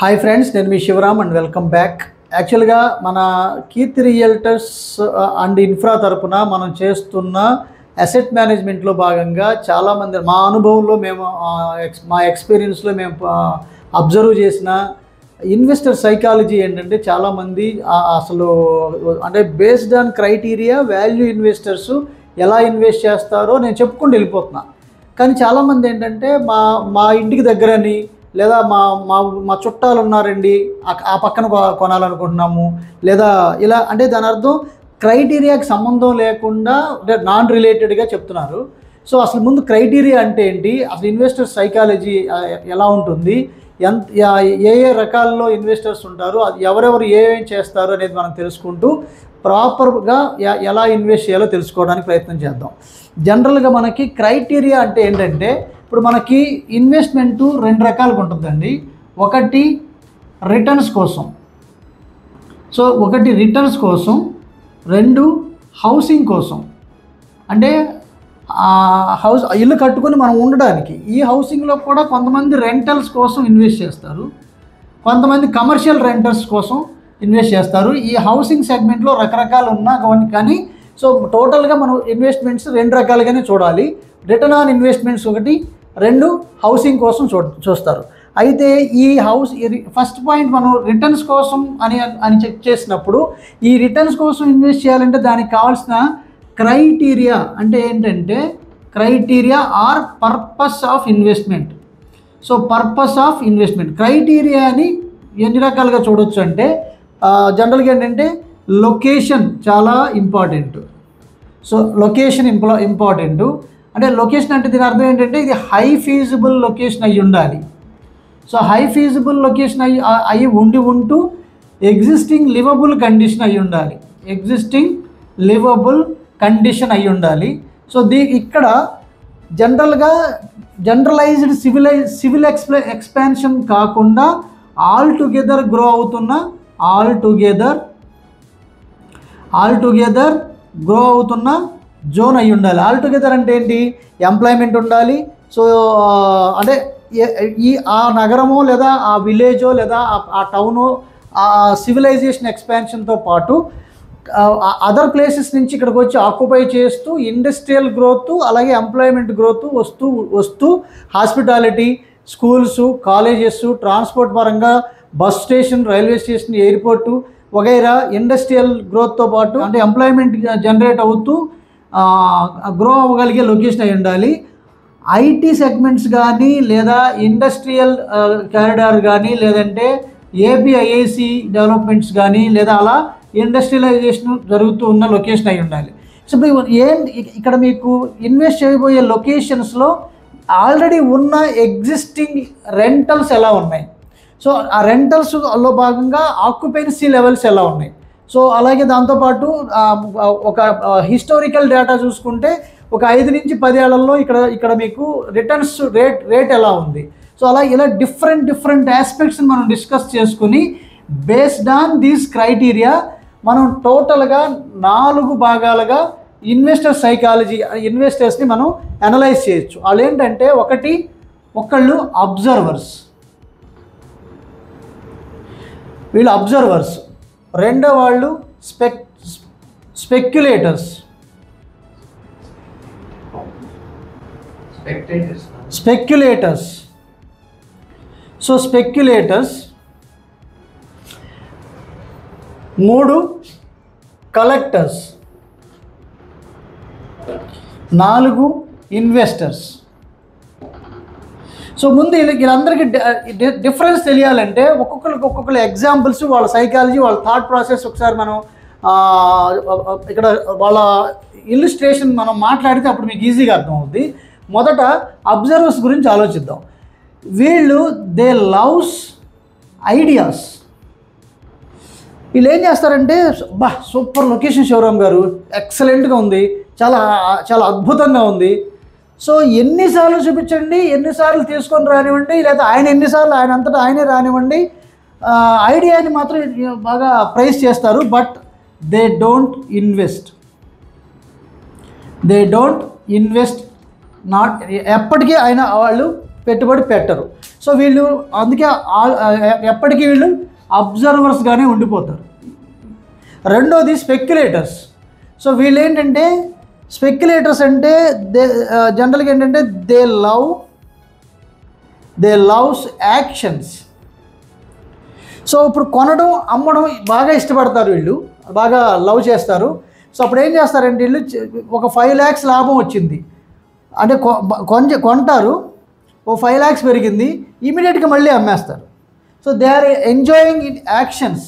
Hi friends, నేను మీ Shivaram and welcome back. యాక్చువల్గా మన కీర్తి రియల్టర్స్ అండ్ ఇన్ఫ్రా తరపున మనం చేస్తున్న అసెట్ మేనేజ్మెంట్లో భాగంగా చాలామంది మా అనుభవంలో మేము మా ఎక్స్పీరియన్స్లో మేము అబ్జర్వ్ చేసిన ఇన్వెస్టర్ సైకాలజీ ఏంటంటే చాలామంది అసలు అంటే based on criteria value investors ఎలా ఇన్వెస్ట్ చేస్తారో నేను చెప్పుకుంటూ వెళ్ళిపోతున్నా. కానీ చాలామంది ఏంటంటే మా ఇంటికి దగ్గరని లేదా మా మా మా చుట్టాలు ఉన్నారండి ఆ పక్కన కొనాలనుకుంటున్నాము లేదా ఇలా అంటే దాని అర్థం క్రైటీరియాకి సంబంధం లేకుండా అంటే నాన్ రిలేటెడ్గా చెప్తున్నారు. సో అసలు ముందు క్రైటీరియా అంటే ఏంటి, అసలు ఇన్వెస్టర్ సైకాలజీ ఎలా ఉంటుంది, ఏ రకాల్లో ఇన్వెస్టర్స్ ఉంటారు, అది ఎవరెవరు ఏమేం చేస్తారు అనేది మనం తెలుసుకుంటూ ప్రాపర్గా ఎలా ఇన్వెస్ట్ చేయాలో తెలుసుకోవడానికి ప్రయత్నం చేద్దాం. జనరల్గా మనకి క్రైటీరియా అంటే ఏంటంటే ఇప్పుడు మనకి ఇన్వెస్ట్మెంటు రెండు రకాలుగా ఉంటుందండి. ఒకటి రిటర్న్స్ కోసం, సో ఒకటి రిటర్న్స్ కోసం, రెండు హౌసింగ్ కోసం. అంటే ఇల్లు కట్టుకొని మనం ఉండడానికి. ఈ హౌసింగ్లో కూడా కొంతమంది రెంటల్స్ కోసం ఇన్వెస్ట్ చేస్తారు, కొంతమంది కమర్షియల్ రెంటల్స్ కోసం ఇన్వెస్ట్ చేస్తారు. ఈ హౌసింగ్ సెగ్మెంట్లో రకరకాలు ఉన్నా కానీ సో టోటల్గా మనం ఇన్వెస్ట్మెంట్స్ రెండు రకాలుగానే చూడాలి. రిటర్న్ ఆన్ ఇన్వెస్ట్మెంట్స్ ఒకటి, రెండు హౌసింగ్ కోసం చూస్తారు. అయితే ఈ ఫస్ట్ పాయింట్ మనం రిటర్న్స్ కోసం అని చెక్ చేసినప్పుడు ఈ రిటర్న్స్ కోసం ఇన్వెస్ట్ చేయాలంటే దానికి కావాల్సిన క్రైటీరియా అంటే ఏంటంటే criteria are purpose of investment. So purpose of investment క్రైటీరియాని ఎన్ని రకాలుగా చూడొచ్చు అంటే జనరల్గా ఏంటంటే లొకేషన్ చాలా ఇంపార్టెంట్. So location important. అంటే లొకేషన్ అంటే దీని అర్థం ఏంటంటే ఇది హై ఫీజిబుల్ లొకేషన్ అయ్యి ఉండాలి. సో హై ఫీజిబుల్ లొకేషన్ అయ్యి ఉంటూ ఎగ్జిస్టింగ్ లివబుల్ కండిషన్ అయ్యి ఉండాలి. ఎగ్జిస్టింగ్ లివబుల్ కండిషన్ అయ్యి ఉండాలి. సో ఇక్కడ జనరలైజ్డ్ సివిల్ ఎక్స్పాన్షన్ కాకుండా ఆల్ టుగెదర్ గ్రో అవుతున్న ఆల్ గ్రో అవుతున్న జోన్ అయ్యి ఉండాలి. ఆల్ టుగెదర్ అంటే ఏంటి, ఎంప్లాయ్మెంట్ ఉండాలి. సో అంటే ఆ నగరమో లేదా ఆ విలేజో లేదా ఆ టౌనో ఆ సివిలైజేషన్ ఎక్స్పాన్షన్తో పాటు అదర్ ప్లేసెస్ నుంచి ఇక్కడికి వచ్చి ఆక్యుపై చేస్తూ ఇండస్ట్రియల్ గ్రోత్ అలాగే ఎంప్లాయ్మెంట్ గ్రోత్ వస్తూ హాస్పిటాలిటీ, స్కూల్స్, కాలేజెస్, ట్రాన్స్పోర్ట్ పరంగా bus station, railway station, airport వగైరా ఇండస్ట్రియల్ గ్రోత్తో పాటు అంటే ఎంప్లాయ్మెంట్ జనరేట్ అవుతూ గ్రో అవ్వగలిగే లొకేషన్ అయి ఉండాలి. ఐటీ సెగ్మెంట్స్ కానీ లేదా ఇండస్ట్రియల్ కారిడార్ కానీ లేదంటే ఏపీఐఐసి డెవలప్మెంట్స్ కానీ లేదా అలా ఇండస్ట్రియలైజేషన్ జరుగుతూ ఉన్న లొకేషన్ అయి ఉండాలి. సో ఇక్కడ మీకు ఇన్వెస్ట్ చేయబోయే లొకేషన్స్లో ఆల్రెడీ ఉన్న ఎగ్జిస్టింగ్ రెంటల్స్ ఎలా ఉన్నాయి, సో ఆ రెంటల్స్లో భాగంగా ఆక్యుపెన్సీ లెవెల్స్ ఎలా ఉన్నాయి, సో అలాగే దాంతోపాటు ఒక హిస్టారికల్ డేటా చూసుకుంటే ఒక 5 నుంచి 10 ఏళ్లలో ఇక్కడ మీకు రిటర్న్స్ రేట్ ఎలా ఉంది. సో అలా ఇలా డిఫరెంట్ ఆస్పెక్ట్స్ని మనం డిస్కస్ చేసుకుని బేస్డ్ ఆన్ దీస్ క్రైటీరియా మనం టోటల్గా 4 భాగాలుగా ఇన్వెస్టర్ సైకాలజీ ఇన్వెస్టర్స్ని మనం అనలైజ్ చేయొచ్చు. వాళ్ళు ఏంటంటే ఒకళ్ళు అబ్జర్వర్స్, వీళ్ళు అబ్జర్వర్స్. రెండో వాళ్ళు speculators. So speculators. 3 collectors. 4 investors. So ముందు వీళ్ళందరికీ డిఫరెన్స్ తెలియాలంటే ఒక్కొక్కరు ఎగ్జాంపుల్స్, వాళ్ళ సైకాలజీ, వాళ్ళ థాట్ ప్రాసెస్ ఒకసారి మనం ఇక్కడ వాళ్ళ ఇల్లుస్ట్రేషన్ మనం మాట్లాడితే అప్పుడు మీకు ఈజీగా అర్థమవుద్ది. మొదట అబ్జర్వర్స్ గురించి ఆలోచిద్దాం. వీళ్ళు దే లవ్స్ ఐడియాస్. వీళ్ళు ఏం చేస్తారంటే సూపర్ లొకేషన్ శివరామ్ గారు, ఎక్సలెంట్గా ఉంది, చాలా చాలా అద్భుతంగా ఉంది, సో ఎన్నిసార్లు చూపించండి, ఎన్నిసార్లు తీసుకొని రానివ్వండి, లేదా ఆయన అంతటా ఆయనే రానివ్వండి, ఐడియాని మాత్రం బాగా ప్రైజ్ చేస్తారు. But they don't invest not ఎప్పటికీ వాళ్ళు పెట్టుబడి పెట్టరు. సో వీళ్ళు అందుకే ఎప్పటికీ వీళ్ళు అబ్జర్వర్స్గానే ఉండిపోతారు. రెండోది స్పెక్యులేటర్స్. సో వీళ్ళు ఏంటంటే స్పెక్యులేటర్స్ అంటే జనరల్గా ఏంటంటే దే లవ్స్ యాక్షన్స్. సో ఇప్పుడు కొనడం అమ్మడం బాగా ఇష్టపడతారు, వీళ్ళు బాగా లవ్ చేస్తారు. సో అప్పుడు ఏం చేస్తారంటే వీళ్ళు ఒక 5 lakhs లాభం వచ్చింది అంటే కొంటారు, ఓ 5 lakhs పెరిగింది, ఇమీడియట్గా మళ్ళీ అమ్మేస్తారు. So they are enjoying it actions.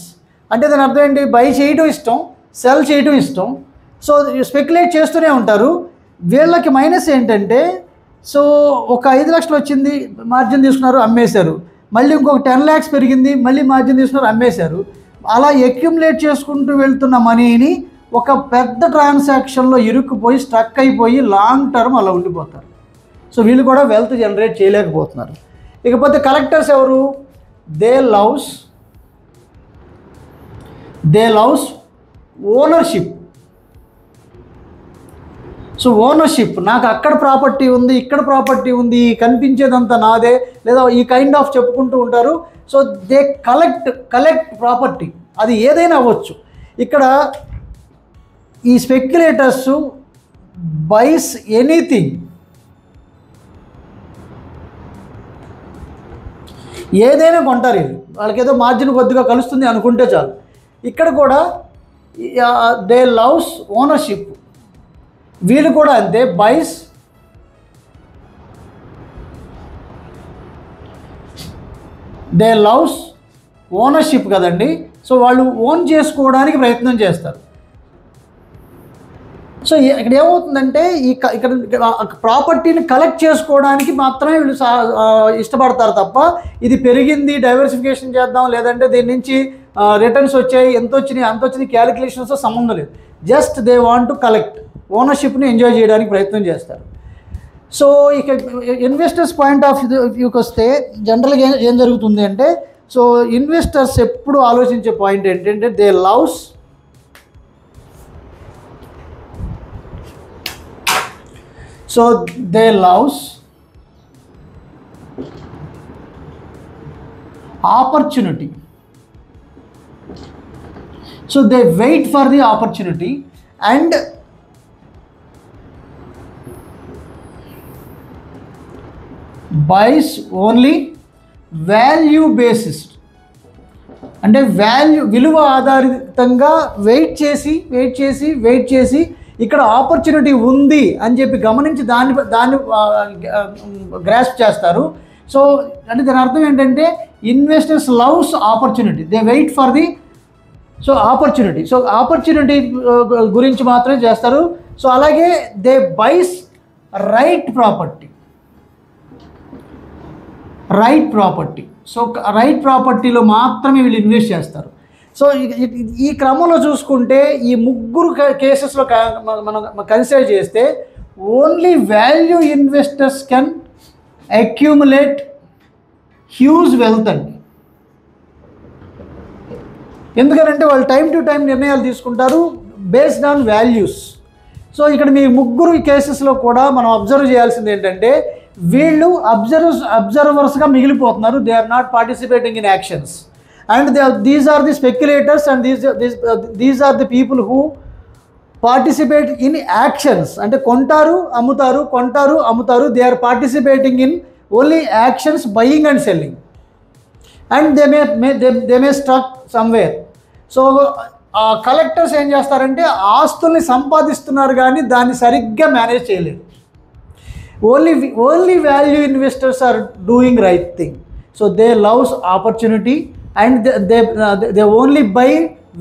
అంటే దాని అర్థం ఏంటి, బై చేయడం ఇష్టం, సెల్ చేయడం ఇష్టం. సో స్పెక్యులేట్ చేస్తూనే ఉంటారు. వీళ్ళకి మైనస్ ఏంటంటే, సో ఒక 5 లక్షలు వచ్చింది, మార్జిన్ తీసుకున్నారు, అమ్మేశారు. మళ్ళీ ఇంకొక 10 lakhs పెరిగింది, మళ్ళీ మార్జిన్ తీసుకున్నారు, అమ్మేశారు. అలా అక్యుములేట్ చేసుకుంటూ వెళ్తున్న మనీని ఒక పెద్ద ట్రాన్సాక్షన్లో ఇరుక్కుపోయి స్ట్రక్ అయిపోయి లాంగ్ టర్మ్ అలా ఉండిపోతారు. సో వీళ్ళు కూడా వెల్త్ జనరేట్ చేయలేకపోతున్నారు. ఇకపోతే కలెక్టర్స్ ఎవరు, they loves ownership. So ownership, నాకు అక్కడ ప్రాపర్టీ ఉంది, ఇక్కడ ప్రాపర్టీ ఉంది, కనిపించేదంతా నాదే, లేదా ఈ కైండ్ ఆఫ్ చెప్పుకుంటూ ఉంటారు. సో దే కలెక్ట్ ప్రాపర్టీ, అది ఏదైనా అవ్వచ్చు. ఇక్కడ ఈ స్పెక్యులేటర్స్ బైస్ ఎనీథింగ్, ఏదైనా కొంటారు వీళ్ళు. వాళ్ళకి ఏదో మార్జిన్ కొద్దిగా కలుస్తుంది అనుకుంటే చాలు. ఇక్కడ కూడా దే లవ్స్ ఓనర్షిప్, వీళ్ళు కూడా అంతే, బైస్ దే లవ్స్ ఓనర్షిప్ కదండి. సో వాళ్ళు ఓన్ చేసుకోవడానికి ప్రయత్నం చేస్తారు. సో ఇక్కడ ఏమవుతుందంటే ఇక్కడ ప్రాపర్టీని కలెక్ట్ చేసుకోవడానికి మాత్రమే వీళ్ళు ఇష్టపడతారు తప్ప, ఇది పెరిగింది డైవర్సిఫికేషన్ చేద్దాం, లేదంటే దీని నుంచి రిటర్న్స్ వచ్చాయి, ఎంత వచ్చినాయి అంత వచ్చినాయి క్యాలిక్యులేషన్స్తో సంబంధం లేదు. Just they want to collect, ఓనర్షిప్ని ఎంజాయ్ చేయడానికి ప్రయత్నం చేస్తారు. సో ఇక ఇన్వెస్టర్స్ పాయింట్ ఆఫ్ వ్యూకి వస్తే జనరల్గా ఏం జరుగుతుంది అంటే, సో ఇన్వెస్టర్స్ ఎప్పుడు ఆలోచించే పాయింట్ ఏంటంటే they loves opportunity. So they wait for the opportunity and buys only value basis. అంటే విలువ ఆధారితంగా వెయిట్ చేసి ఇక్కడ ఆపర్చునిటీ ఉంది అని చెప్పి గమనించి దాన్ని గ్రాస్ప్ చేస్తారు. సో అంటే దాని అర్థం ఏంటంటే investors loves opportunity, they wait for the opportunity గురించి మాత్రమే చేస్తారు. సో అలాగే they buys right property. So right ప్రాపర్టీలో మాత్రమే వీళ్ళు ఇన్వెస్ట్ చేస్తారు. సో ఈ క్రమంలో చూసుకుంటే ఈ ముగ్గురు కేసెస్లో మనం కన్సిడర్ చేస్తే only value investors can accumulate huge wealth అండి. ఎందుకంటే వాళ్ళు టైం టు టైం నిర్ణయాలు తీసుకుంటారు బేస్డ్ ఆన్ వాల్యూస్. సో ఇక్కడ మీ ముగ్గురు కేసెస్లో కూడా మనం అబ్జర్వ్ చేయాల్సింది ఏంటంటే, వీళ్ళు అబ్జర్వర్స్గా మిగిలిపోతున్నారు. They are not participating in actions. And these are the speculators and these are the people who participate in actions. అంటే కొంటారు అమ్ముతారు. They are participating in only actions, buying and selling, and they may struck somewhere. So collectors ఏం చేస్తారంటే ఆస్తుల్ని సంపాదిస్తున్నారు కానీ దాన్ని సరిగ్గా మేనేజ్ చేయలేరు. Only value investors are doing right thing. So they loves opportunity and they only buy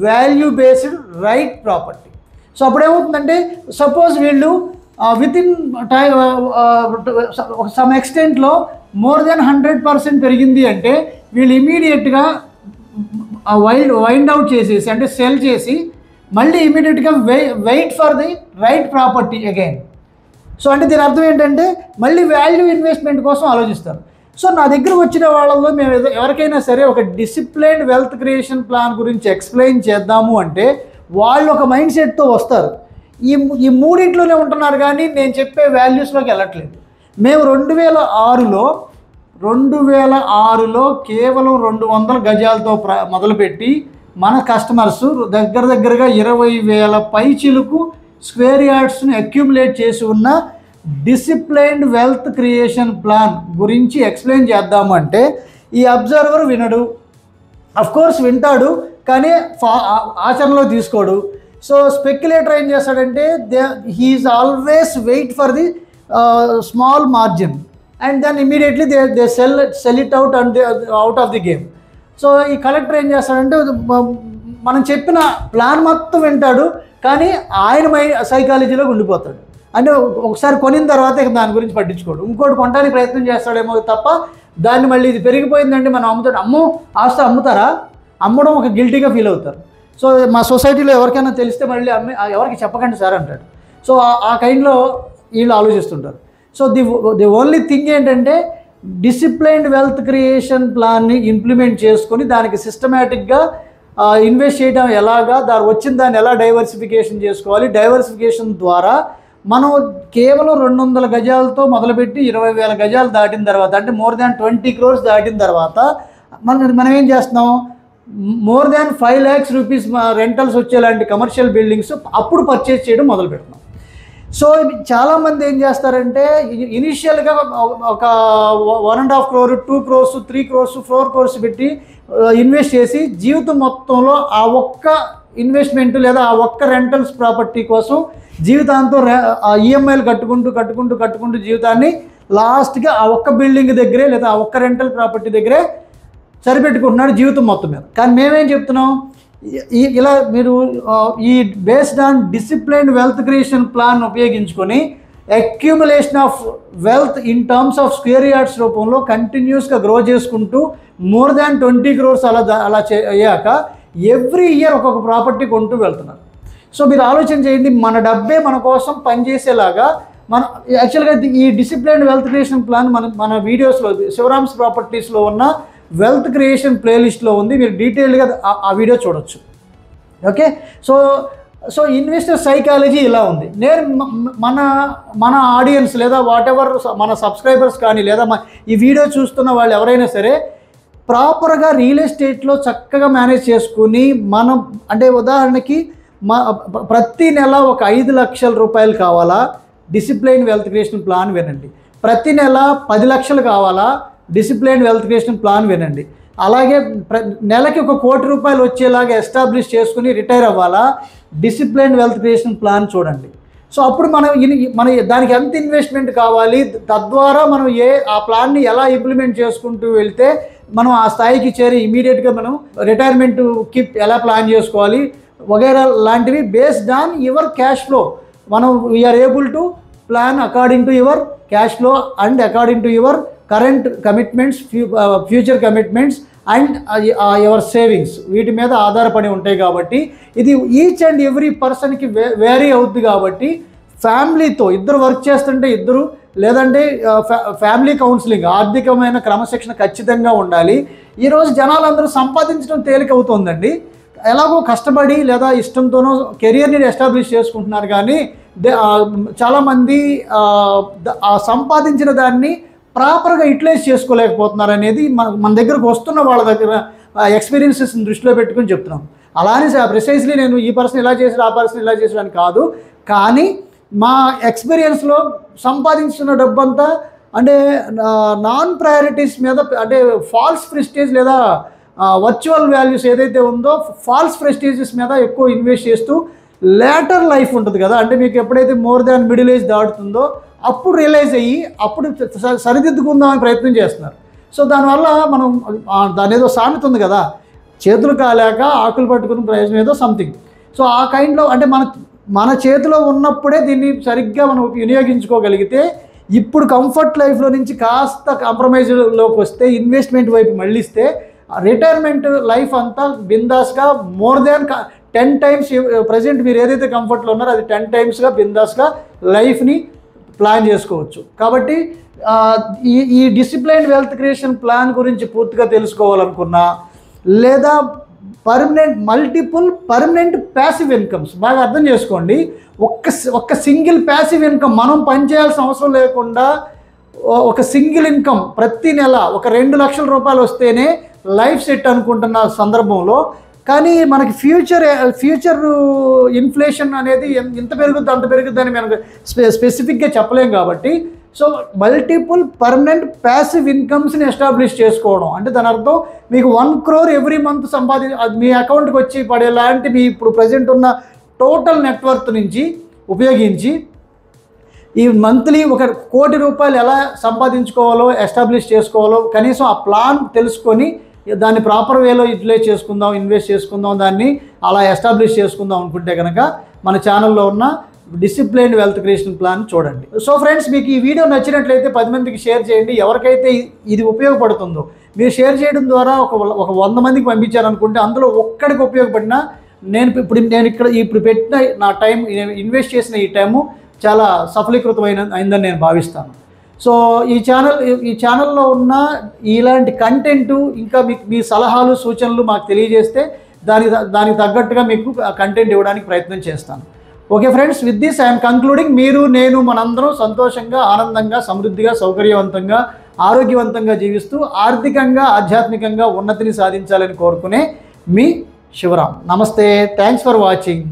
value based right property. So అప్పుడు ఏమవుతుందంటే, సపోజ్ వీళ్ళు వితిన్ సమ్ ఎక్స్టెంట్లో మోర్ దెన్ 100% పెరిగింది అంటే వీళ్ళు ఇమీడియట్గా వైండ్ అవుట్ చేసేసి అంటే సెల్ చేసి మళ్ళీ ఇమీడియట్గా wait for the right property again. So అంటే దీని అర్థం ఏంటంటే మళ్ళీ వాల్యూ ఇన్వెస్ట్మెంట్ కోసం ఆలోచిస్తారు. సో నా దగ్గర వచ్చిన వాళ్ళలో మేము ఎవరికైనా సరే ఒక డిసిప్లైన్డ్ వెల్త్ క్రియేషన్ ప్లాన్ గురించి ఎక్స్ప్లెయిన్ చేద్దాము అంటే వాళ్ళు ఒక మైండ్ సెట్తో వస్తారు. ఈ మూడింట్లోనే ఉంటున్నారు కానీ నేను చెప్పే వాల్యూస్లోకి వెళ్ళట్లేదు. మేము 2006లో 2006లో కేవలం 200 గజాలతో మొదలుపెట్టి మన కస్టమర్స్ దగ్గరగా 20,000 పైచిలుకు స్క్వేర్ యార్డ్స్ని అక్యుములేట్ చేసి ఉన్న డిసిప్లైన్డ్ వెల్త్ క్రియేషన్ ప్లాన్ గురించి ఎక్స్ప్లెయిన్ చేద్దాము అంటే ఈ అబ్జర్వర్ వినడు. కోర్స్ వింటాడు కానీ ఆచరణలో తీసుకోడు. సో స్పెక్యులేటర్ ఏం చేస్తాడంటే he's always wait for the small margin and then immediately they sell it out and out of the game. So ఈ కలెక్టర్ ఏం చేస్తాడంటే మనం చెప్పిన ప్లాన్ మొత్తం వింటాడు కానీ ఆయన సైకాలజీలోకి ఉండిపోతాడు. అంటే ఒకసారి కొనిన తర్వాత ఇక దాని గురించి పట్టించుకోడు, ఇంకోటి కొనడానికి ప్రయత్నం చేస్తాడేమో తప్ప దాన్ని మళ్ళీ ఇది పెరిగిపోయిందంటే మనం అమ్ముతాడు, ఆస్తి అమ్ముతారా, అమ్మడం ఒక గిల్టీగా ఫీల్ అవుతారు. సో మా సొసైటీలో ఎవరికైనా తెలిస్తే మళ్ళీ ఎవరికి చెప్పకండి సార్ అంటాడు. సో ఆ కైండ్లో వీళ్ళు ఆలోచిస్తుంటారు. సో ది ఓన్లీ థింగ్ ఏంటంటే డిసిప్లైన్డ్ వెల్త్ క్రియేషన్ ప్లాన్ని ఇంప్లిమెంట్ చేసుకొని దానికి సిస్టమేటిక్గా ఇన్వెస్ట్ చేయడం ఎలాగా, వచ్చిన దాన్ని ఎలా డైవర్సిఫికేషన్ చేసుకోవాలి, డైవర్సిఫికేషన్ ద్వారా మనం కేవలం 200 గజాలతో మొదలుపెట్టి 20,000 గజాలు దాటిన తర్వాత అంటే మోర్ దాన్ 20 crores దాటిన తర్వాత మనం ఏం చేస్తున్నాం, more than 5 lakhs rupees rentals వచ్చేలాంటి కమర్షియల్ బిల్డింగ్స్ అప్పుడు పర్చేజ్ చేయడం మొదలు పెడుతున్నాం. సో చాలామంది ఏం చేస్తారంటే ఇనిషియల్గా ఒక 1.5 crore 2 crores 3 crores 4 crores పెట్టి ఇన్వెస్ట్ చేసి జీవితం మొత్తంలో ఆ ఒక్క ఇన్వెస్ట్మెంట్ లేదా ఆ ఒక్క రెంటల్స్ ప్రాపర్టీ కోసం జీవితాంతం ఈఎంఐలు కట్టుకుంటూ జీవితాన్ని లాస్ట్గా ఆ ఒక్క బిల్డింగ్ దగ్గరే లేదా ఆ ఒక్క రెంటల్ ప్రాపర్టీ దగ్గరే సరిపెట్టుకుంటున్నాడు జీవితం మొత్తం మీద. కానీ మేమేం చెప్తున్నాం, ఇలా మీరు ఈ based on disciplined wealth creation plan ఉపయోగించుకొని accumulation of wealth in terms of square yards రూపంలో కంటిన్యూస్గా గ్రో చేసుకుంటూ మోర్ దాన్ 20 crores అలా అయ్యాక ఎవ్రీ ఇయర్ ఒక్కొక్క ప్రాపర్టీ కొంటూ వెళ్తున్నారు. సో మీరు ఆలోచన చేయండి, మన డబ్బే మన కోసం పనిచేసేలాగా మన యాక్చువల్గా ఈ డిసిప్లైన్డ్ వెల్త్ క్రియేషన్ ప్లాన్ మన వీడియోస్లో శివరామ్స్ ప్రాపర్టీస్లో ఉన్న వెల్త్ క్రియేషన్ ప్లేలిస్ట్లో ఉంది, మీరు డీటెయిల్గా ఆ వీడియో చూడొచ్చు. ఓకే, సో ఇన్వెస్టర్ సైకాలజీ ఇలా ఉంది. నేను మన ఆడియన్స్ లేదా వాట్ ఎవర్ మన సబ్స్క్రైబర్స్ కానీ లేదా ఈ వీడియో చూస్తున్న వాళ్ళు ఎవరైనా సరే ప్రాపర్గా రియల్ ఎస్టేట్లో చక్కగా మేనేజ్ చేసుకుని మనం అంటే ఉదాహరణకి ప్రతి నెల ఒక 5 లక్షల రూపాయలు కావాలా, డిసిప్లైన్ వెల్త్ క్రియేషన్ ప్లాన్ వినండి. ప్రతి నెల 10 లక్షలు కావాలా, డిసిప్లైన్ వెల్త్ క్రియేషన్ ప్లాన్ వినండి. అలాగే నెలకి 1 కోటి రూపాయలు వచ్చేలాగా ఎస్టాబ్లిష్ చేసుకుని రిటైర్ అవ్వాలా, డిసిప్లైన్ వెల్త్ క్రియేషన్ ప్లాన్ చూడండి. సో అప్పుడు మన దానికి ఎంత ఇన్వెస్ట్మెంట్ కావాలి, తద్వారా మనం ఆ ప్లాన్ని ఎలా ఇంప్లిమెంట్ చేసుకుంటూ వెళ్తే మనం ఆ స్థాయికి చేరి ఇమీడియట్గా మనం రిటైర్మెంట్కి ఎలా ప్లాన్ చేసుకోవాలి వగైరా లాంటివి based on your cash flow మనం we are able to plan according to your cash flow and according to your current commitments, future commitments and your savings వీటి మీద ఆధారపడి ఉంటాయి. కాబట్టి ఇది ఈచ్ అండ్ ఎవ్రీ పర్సన్కి వేరీ అవుతుంది. కాబట్టి ఫ్యామిలీతో ఇద్దరు వర్క్ చేస్తుంటే ఇద్దరు లేదంటే ఫ్యామిలీ కౌన్సిలింగ్, ఆర్థికమైన క్రమశిక్షణ ఖచ్చితంగా ఉండాలి. ఈరోజు జనాలందరూ సంపాదించడం తేలికవుతుందండి, ఎలాగో కష్టపడి లేదా ఇష్టంతోనో కెరియర్ని ఎస్టాబ్లిష్ చేసుకుంటున్నారు. కానీ చాలామంది ఆ సంపాదించిన దాన్ని ప్రాపర్గా యూటిలైజ్ చేసుకోలేకపోతున్నారు అనేది మన దగ్గరకు వస్తున్న వాళ్ళ దగ్గర ఎక్స్పీరియన్సెస్ని దృష్టిలో పెట్టుకుని చెప్తున్నాం. అలానే ప్రిసైజ్లీ నేను ఈ పర్సన్ ఇలా చేసాడు ఆ పర్సన్ ఇలా చేసాడని కాదు, కానీ మా ఎక్స్పీరియన్స్లో సంపాదించిన డబ్బంతా అంటే నాన్ ప్రయారిటీస్ మీద అంటే ఫాల్స్ ప్రెస్టేజ్ లేదా వర్చువల్ వాల్యూస్ ఏదైతే ఉందో ఫాల్స్ ప్రెస్టేజెస్ మీద ఎక్కువ ఇన్వెస్ట్ చేస్తూ లేటర్ లైఫ్ ఉంటుంది కదా, అంటే మీకు ఎప్పుడైతే మోర్ దాన్ మిడిల్ ఏజ్ దాటుతుందో అప్పుడు రియలైజ్ అయ్యి అప్పుడు సరిదిద్దుకుందామని ప్రయత్నం చేస్తున్నారు. సో దానివల్ల మనం దాని ఏదో సామెత ఉంది కదా, చేతులు కాలేక ఆకులు పట్టుకున్న ప్రయోజనం ఏదో సంథింగ్. సో ఆ కైండ్లో అంటే మన చేతిలో ఉన్నప్పుడే దీన్ని సరిగ్గా మనం వినియోగించుకోగలిగితే ఇప్పుడు కంఫర్ట్ లైఫ్లో నుంచి కాస్త కాంప్రమైజ్లోకి వస్తే ఇన్వెస్ట్మెంట్ వైపు మళ్ళిస్తే రిటైర్మెంట్ లైఫ్ అంతా బిందాస్గా మోర్ దాన్ 10 times ప్రజెంట్ మీరు ఏదైతే కంఫర్ట్లో ఉన్నారో అది 10 timesగా బిందాస్గా లైఫ్ని ప్లాన్ చేసుకోవచ్చు. కాబట్టి ఈ డిసిప్లైన్డ్ వెల్త్ క్రియేషన్ ప్లాన్ గురించి పూర్తిగా తెలుసుకోవాలనుకున్నా లేదా మల్టిపుల్ పర్మనెంట్ ప్యాసివ్ ఇన్కమ్స్ బాగా అర్థం చేసుకోండి. ఒక్క సింగిల్ ప్యాసివ్ ఇన్కమ్ మనం పనిచేయాల్సిన అవసరం లేకుండా ఒక సింగిల్ ఇన్కమ్ ప్రతి నెల ఒక 2 లక్షల రూపాయలు వస్తేనే లైఫ్ సెట్ అనుకుంటున్న సందర్భంలో, కానీ మనకి ఫ్యూచర్ ఇన్ఫ్లేషన్ అనేది ఎంత పెరుగుద్ది అంత పెరుగుద్ది అని మనకు స్పెసిఫిక్గా చెప్పలేం. కాబట్టి సో మల్టిపుల్ పర్మనెంట్ ప్యాసివ్ ఇన్కమ్స్ని ఎస్టాబ్లిష్ చేసుకోవడం అంటే దాని అర్థం మీకు 1 crore ఎవ్రీ మంత్ మీ అకౌంట్కి వచ్చి పడేలాంటి మీ ఇప్పుడు ప్రజెంట్ ఉన్న టోటల్ నెట్వర్త్ నుంచి ఉపయోగించి ఈ మంత్లీ 1 కోటి రూపాయలు ఎలా సంపాదించుకోవాలో ఎస్టాబ్లిష్ చేసుకోవాలో కనీసం ఆ ప్లాన్ తెలుసుకొని దాన్ని ప్రాపర్ వేలో యూటిలైజ్ చేసుకుందాం, ఇన్వెస్ట్ చేసుకుందాం, దాన్ని అలా ఎస్టాబ్లిష్ చేసుకుందాం అనుకుంటే కనుక మన ఛానల్లో ఉన్న డిసిప్లైన్డ్ వెల్త్ క్రియేషన్ ప్లాన్ చూడండి. సో ఫ్రెండ్స్, మీకు ఈ వీడియో నచ్చినట్లయితే 10 మందికి షేర్ చేయండి. ఎవరికైతే ఇది ఉపయోగపడుతుందో మీరు షేర్ చేయడం ద్వారా ఒక 100 మందికి పంపించారనుకుంటే అందులో ఒక్కడికి ఉపయోగపడినా నేను ఇప్పుడు పెట్టిన నా టైం, ఇన్వెస్ట్ చేసిన ఈ టైము చాలా అయిందని నేను భావిస్తాను. సో ఈ ఛానల్లో ఉన్న ఇలాంటి కంటెంటు ఇంకా మీ సలహాలు సూచనలు మాకు తెలియజేస్తే దానికి తగ్గట్టుగా మీకు కంటెంట్ ఇవ్వడానికి ప్రయత్నం చేస్తాను. Okay friends, with this I'm concluding. మీరు, నేను, మనందరం సంతోషంగా, ఆనందంగా, సమృద్ధిగా, సౌకర్యవంతంగా, ఆరోగ్యవంతంగా జీవిస్తూ ఆర్థికంగా, ఆధ్యాత్మికంగా ఉన్నతిని సాధించాలని కోరుకునే మీ శివరాం. నమస్తే, థ్యాంక్స్ ఫర్ వాచింగ్.